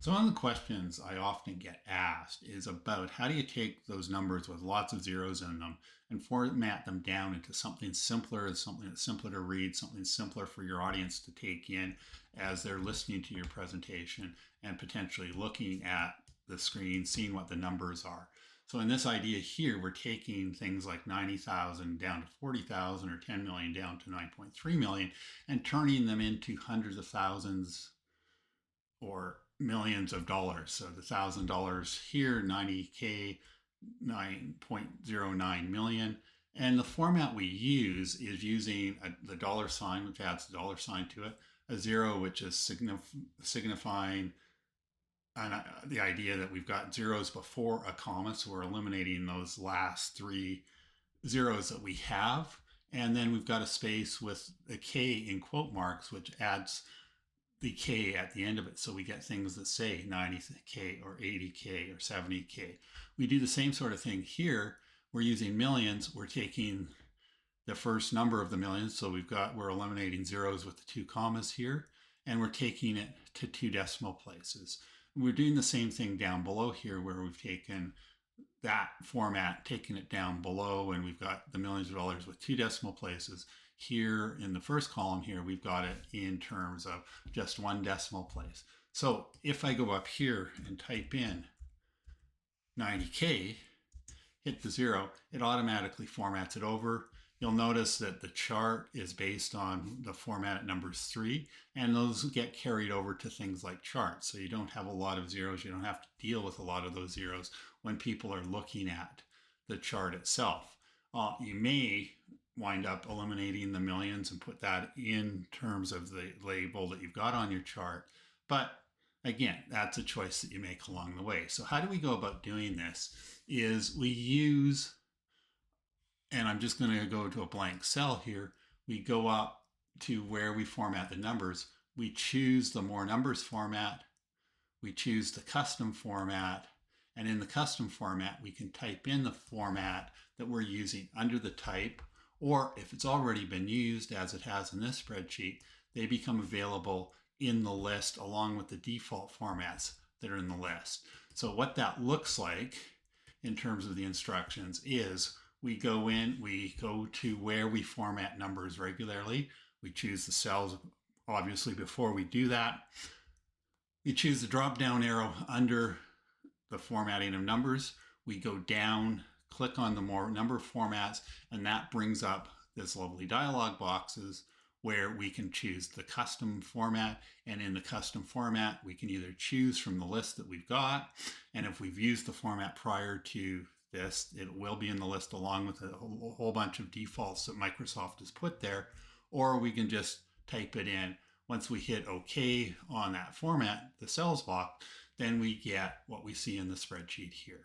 So one of the questions I often get asked is about how do you take those numbers with lots of zeros in them and format them down into something simpler, something that's simpler to read, something simpler for your audience to take in as they're listening to your presentation and potentially looking at the screen, seeing what the numbers are. So in this idea here, we're taking things like 90,000 down to 40,000 or 10 million down to 9.3 million and turning them into hundreds of thousands or millions of dollars. So the $1,000 here, 90K, 9.09 million. And the format we use is using the dollar sign, which adds a dollar sign to it, a zero, which is signifying the idea that we've got zeros before a comma. So we're eliminating those last three zeros that we have. And then we've got a space with a K in quote marks, which adds the K at the end of it. So we get things that say 90K or 80K or 70K. We do the same sort of thing here. We're using millions. We're taking the first number of the millions. So we're eliminating zeros with the two commas here, and we're taking it to two decimal places. And we're doing the same thing down below here where we've taken that format, taking it down below, and we've got the millions of dollars with two decimal places. Here in the first column here, we've got it in terms of just one decimal place. So if I go up here and type in 90K, hit the zero, it automatically formats it over. You'll notice that the chart is based on the format at numbers 3, and those get carried over to things like charts. So you don't have a lot of zeros. You don't have to deal with a lot of those zeros when people are looking at the chart itself. You may wind up eliminating the millions and put that in terms of the label that you've got on your chart. But again, that's a choice that you make along the way. So how do we go about doing this is we use, and I'm just going to go to a blank cell here. We go up to where we format the numbers. We choose the more numbers format. We choose the custom format. And in the custom format, we can type in the format that we're using under the type, or if it's already been used as it has in this spreadsheet, they become available in the list along with the default formats that are in the list. So what that looks like in terms of the instructions is we go in, we go to where we format numbers regularly. We choose the cells, obviously, before we do that. We choose the drop-down arrow under the formatting of numbers. We go down, click on the more number formats, and that brings up this lovely dialog boxes where we can choose the custom format. And in the custom format, we can either choose from the list that we've got, and if we've used the format prior to this, it will be in the list along with a whole bunch of defaults that Microsoft has put there, or we can just type it in. Once we hit OK on that format, the cells box, then we get what we see in the spreadsheet here.